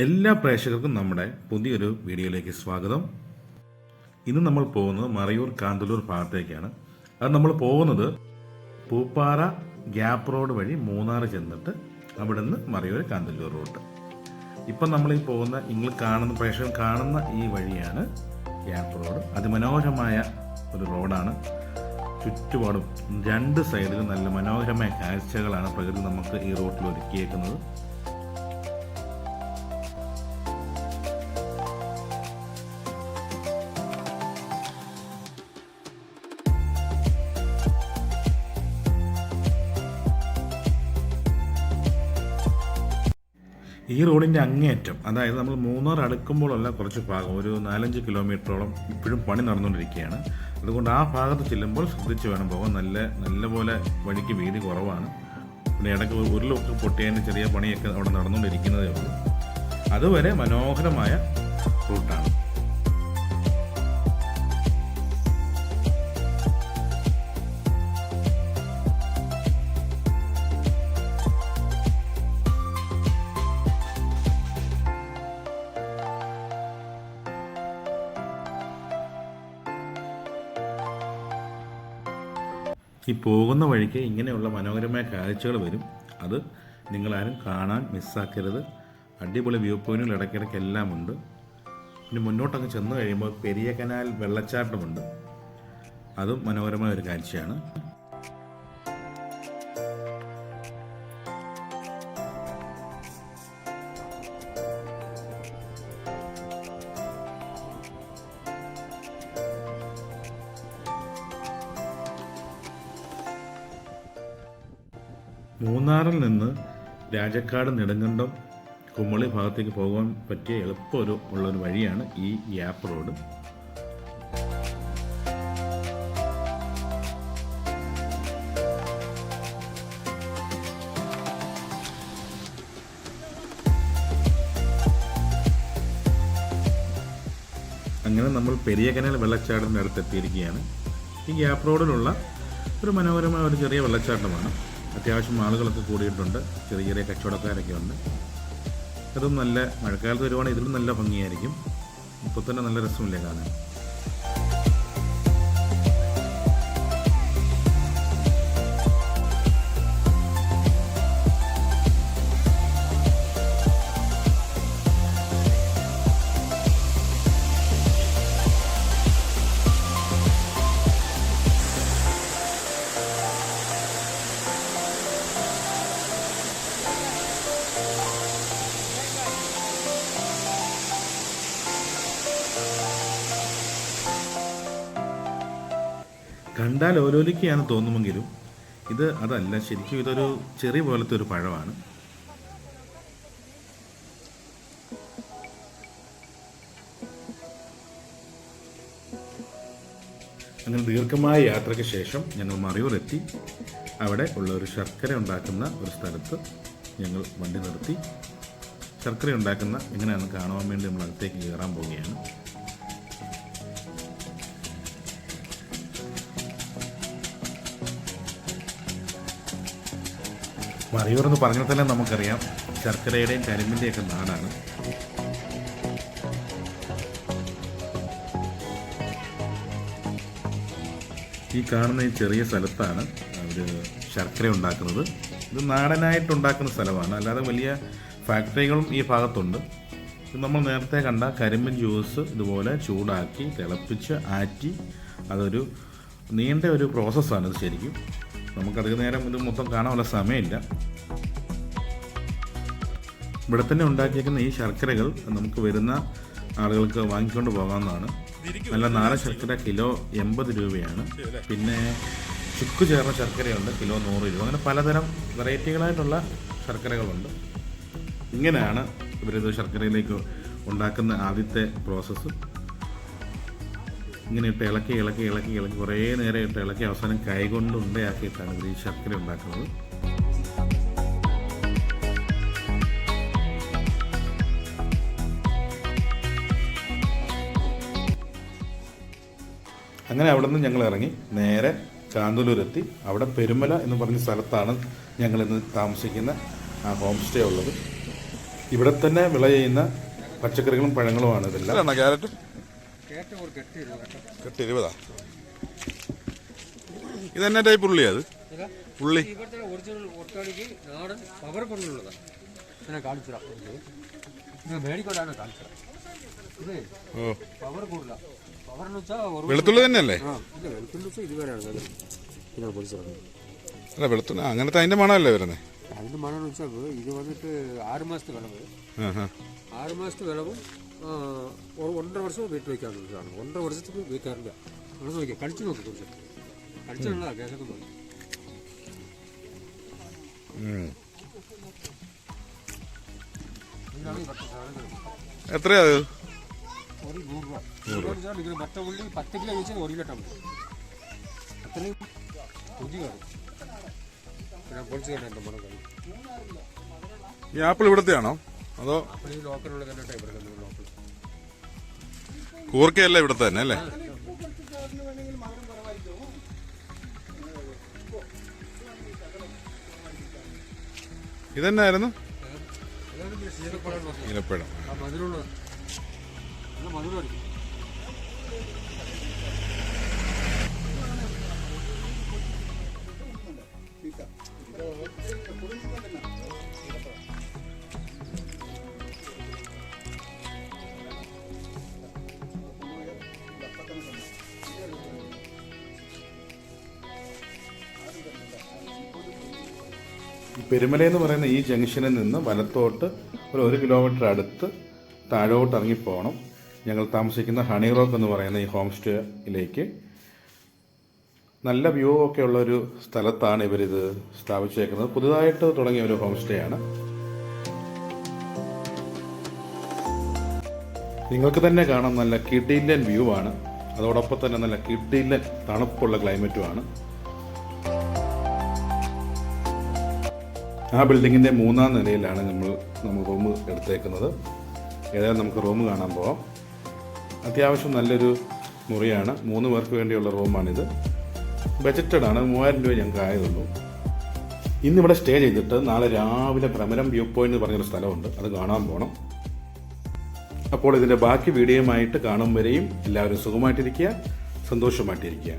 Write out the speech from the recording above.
എല്ലാ പ്രേക്ഷകർക്കും നമ്മുടെ പുതിയൊരു വീഡിയോയിലേക്ക് സ്വാഗതം. ഇന്ന് നമ്മൾ പോകുന്നത് മറയൂർ കാന്തല്ലൂർ ഭാഗത്തേക്കാണ്. അത് നമ്മൾ പോകുന്നത് പൂപ്പാറ ഗ്യാപ്പ് റോഡ് വഴി മൂന്നാർ ചെന്നിട്ട് അവിടെ നിന്ന് മറയൂർ കാന്തല്ലൂർ റൂട്ട്. ഇപ്പം നമ്മൾ ഈ പോകുന്ന പ്രേക്ഷകർ കാണുന്ന ഈ വഴിയാണ് ഗ്യാപ്പ് റോഡ്. അതിമനോഹരമായ ഒരു റോഡാണ്. ചുറ്റുപാടും രണ്ട് സൈഡിലും നല്ല മനോഹരമായ കാഴ്ചകളാണ് പ്രകൃതി നമുക്ക് ഈ റോഡിൽ ഒരുക്കിയേക്കുന്നത്. ഈ റോഡിൻ്റെ അങ്ങേയറ്റം, അതായത് നമ്മൾ മൂന്നാർ അടുക്കുമ്പോഴുള്ള കുറച്ച് ഭാഗം, ഒരു 4-5 കിലോമീറ്ററോളം ഇപ്പോഴും പണി നടന്നുകൊണ്ടിരിക്കുകയാണ്. അതുകൊണ്ട് ആ ഭാഗത്ത് ചെല്ലുമ്പോൾ ശ്രദ്ധിച്ച് വേണം പോകാൻ. നല്ലപോലെ വഴിക്ക് വീതി കുറവാണ്. പിന്നെ ഇടയ്ക്ക് ഉരുളൊക്കെ പൊട്ടിയതിൻ്റെ ചെറിയ പണിയൊക്കെ അവിടെ നടന്നുകൊണ്ടിരിക്കുന്നതേ ഉള്ളൂ. അതുവരെ മനോഹരമായ റൂട്ടാണ്. ഈ പോകുന്ന വഴിക്ക് ഇങ്ങനെയുള്ള മനോഹരമായ കാഴ്ചകൾ വരും. അത് നിങ്ങളാരും കാണാൻ മിസ്സാക്കരുത്. അടിപൊളി വ്യൂ പോയിന്റുകൾ ഇടയ്ക്കിടയ്ക്ക് എല്ലാം ഉണ്ട്. പിന്നെ മുന്നോട്ടങ്ങ് ചെന്ന് കഴിയുമ്പോൾ പെരിയ കനാൽ വെള്ളച്ചാട്ടമുണ്ട്. അതും മനോഹരമായ ഒരു കാഴ്ചയാണ്. മൂന്നാറിൽ നിന്ന് രാജക്കാട്, നെടുങ്കണ്ടം, കുമളി ഭാഗത്തേക്ക് പോകാൻ പറ്റിയ ഉള്ളൊരു വഴിയാണ് ഈ ഗ്യാപ്പ് റോഡ്. അങ്ങനെ നമ്മൾ പെരിയ കനാൽ വെള്ളച്ചാട്ടത്തിൻ്റെ അടുത്ത് എത്തിയിരിക്കുകയാണ്. ഈ ഗ്യാപ്പ് റോഡിലുള്ള ഒരു മനോഹരമായ ഒരു ചെറിയ വെള്ളച്ചാട്ടമാണ്. അത്യാവശ്യം ആളുകളൊക്കെ കൂടിയിട്ടുണ്ട്. ചെറിയ ചെറിയ കച്ചവടക്കാരൊക്കെ ഉണ്ട്. അതും നല്ല മഴക്കാലത്ത് വരുവാണെങ്കിൽ ഇതിലും നല്ല ഭംഗിയായിരിക്കും. ഇപ്പോൾ തന്നെ നല്ല രസമില്ലേ കാണാൻ. കണ്ടാൽ ഓലോലിക്കയാണ് തോന്നുമെങ്കിലും ഇത് അതല്ല. ശരിക്കും ഇതൊരു ചെറി പോലത്തെ ഒരു പഴമാണ്. അങ്ങനെ ദീർഘമായ യാത്രയ്ക്ക് ശേഷം ഞങ്ങൾ മറയൂർ എത്തി. അവിടെ ഉള്ള ഒരു ശർക്കര ഉണ്ടാക്കുന്ന ഒരു സ്ഥലത്ത് ഞങ്ങൾ വണ്ടി നിർത്തി. ശർക്കര ഉണ്ടാക്കുന്ന എങ്ങനെയാണെന്ന് കാണുവാൻ വേണ്ടി നമ്മൾ അകത്തേക്ക് കയറാൻ പോവുകയാണ്. മറയൂർ എന്ന് പറഞ്ഞാൽ തന്നെ നമുക്കറിയാം ശർക്കരയുടെയും കരിമ്പിൻ്റെയൊക്കെ നാടാണ്. ഈ കാണുന്ന ഈ ചെറിയ സ്ഥലത്താണ് അവർ ശർക്കര ഉണ്ടാക്കുന്നത്. ഇത് നാടനായിട്ടുണ്ടാക്കുന്ന സ്ഥലമാണ്, അല്ലാതെ വലിയ ഫാക്ടറികളും ഈ ഭാഗത്തുണ്ട്. ഇത് നമ്മൾ നേരത്തെ കണ്ട കരിമ്പിൻ ജ്യൂസ് ഇതുപോലെ ചൂടാക്കി തിളപ്പിച്ച് ആറ്റി അതൊരു നീണ്ട ഒരു പ്രോസസ്സാണ്. ഇത് ശരിക്കും നമുക്കധികം നേരം ഇത് മൊത്തം കാണാനുള്ള സമയമില്ല. ഇവിടെ തന്നെ ഉണ്ടാക്കിയേക്കുന്ന ഈ ശർക്കരകൾ നമുക്ക് വരുന്ന ആളുകൾക്ക് വാങ്ങിക്കൊണ്ട് പോകാവുന്നതാണ്. നല്ല നാടൻ ശർക്കര കിലോ 80 രൂപയാണ്. പിന്നെ ചുക്ക് ചേർന്ന ശർക്കരയുണ്ട്, കിലോ 100 രൂപ. അങ്ങനെ പലതരം വെറൈറ്റികളായിട്ടുള്ള ശർക്കരകളുണ്ട്. ഇങ്ങനെയാണ് ഇവരിത് ശർക്കരയിലേക്ക് ഉണ്ടാക്കുന്ന ആദ്യത്തെ പ്രോസസ്സ്. ഇങ്ങനെ ഇട്ട് ഇളക്കി ഇളക്കി ഇളക്കി ഇളക്കി കുറേ നേരം ഇട്ട് ഇളക്കി അവസാനം കൈകൊണ്ട് ഉണ്ടയാക്കിയിട്ടാണ് ഇവർ ഈ ശർക്കര ഉണ്ടാക്കുന്നത്. അങ്ങനെ അവിടെ നിന്ന് ഞങ്ങൾ ഇറങ്ങി നേരെ കാന്തല്ലൂരെത്തി. അവിടെ പെരുമല എന്ന് പറഞ്ഞ സ്ഥലത്താണ് ഞങ്ങളിന്ന് താമസിക്കുന്ന ആ ഹോം സ്റ്റേ ഉള്ളത്. ഇവിടെ തന്നെ വിള ചെയ്യുന്ന പച്ചക്കറികളും പഴങ്ങളുമാണ് ഇതെല്ലാം. ക്യാരറ്റ് കെട്ട് 20. ഇതെന്നെ ടൈപ്പ് ഉള്ളി? അത് ഉള്ളി വെളുത്തുള്ളി തന്നെയല്ലേ? അല്ല വെളുത്തുള്ളി അങ്ങനത്തെ അതിന്റെ മണമല്ലേ വരുന്നത്? അതിന്റെ മണം വെച്ചാൽ ഇത് വന്നിട്ട് 6 മാസത്തെ വിളവ്. 6 മാസത്തെ വിളവും 1.5 വർഷം വീട്ടിൽ വയ്ക്കാറുള്ളതാണ്. 1.5 വർഷത്തേക്ക് വയ്ക്കാറില്ല. അവിടെ നോക്കിയാൽ കഴിച്ചു നോക്കി കുറച്ച് കഴിച്ചുള്ള കേസൊക്കെ നോക്കി. എത്രയാ? 100 രൂപ. ഇത് മറ്റ ഉള്ളി 10 കിലോ വെച്ചാൽ 1 കിലോ ടമ്മ അത്രയും രുചിയാണ്. ഞാൻ പൊളിച്ചു തന്നെ എൻ്റെ മണം കഴിയും. ഈ ആപ്പിൾ ഇവിടത്തെയാണോ അതോ ലോക്കലുള്ള തന്നെ ടൈപ്പ് ലോക്കൽ? കൂർക്കയല്ല ഇവിടത്തെ തന്നെ അല്ലേ? ഇതെന്നായിരുന്നു? ഈലപ്പഴം. പെരുമല എന്ന് പറയുന്ന ഈ ജംഗ്ഷനിൽ നിന്ന് വലത്തോട്ട് ഒരു 1 കിലോമീറ്റർ അടുത്ത് താഴോട്ട് ഇറങ്ങിപ്പോകണം. ഞങ്ങൾ താമസിക്കുന്ന ഹണി റോക്ക് എന്ന് പറയുന്ന ഈ ഹോം സ്റ്റേയിലേക്ക്. നല്ല വ്യൂ ഒക്കെ ഉള്ളൊരു സ്ഥലത്താണ് ഇവരിത് സ്ഥാപിച്ചേക്കുന്നത്. പുതുതായിട്ട് തുടങ്ങിയ ഒരു ഹോം സ്റ്റേ ആണ്. നിങ്ങൾക്ക് തന്നെ കാണാം, നല്ല കിടിലൻ വ്യൂ ആണ്. അതോടൊപ്പം തന്നെ നല്ല കിടിലൻ തണുപ്പുള്ള ക്ലൈമറ്റുമാണ്. ആ ബിൽഡിങ്ങിൻ്റെ 3-ാം നിലയിലാണ് നമ്മൾ റൂം എടുത്തേക്കുന്നത്. ഏതായാലും നമുക്ക് റൂം കാണാൻ പോവാം. അത്യാവശ്യം നല്ലൊരു മുറിയാണ്. 3 പേർക്ക് വേണ്ടിയുള്ള റൂമാണിത്. ബജറ്റഡ് ആണ്. 3000 രൂപ ഞങ്ങൾക്ക് ആയതുള്ളൂ. ഇന്നിവിടെ സ്റ്റേ ചെയ്തിട്ട് നാളെ രാവിലെ ഭ്രമരം വ്യൂ പോയിന്റ് എന്ന് പറഞ്ഞൊരു സ്ഥലമുണ്ട്, അത് കാണാൻ പോകണം. അപ്പോൾ ഇതിൻ്റെ ബാക്കി വീഡിയോയുമായിട്ട് കാണും വരെയും എല്ലാവരും സുഖമായിട്ടിരിക്കുക, സന്തോഷമായിട്ടിരിക്കുക.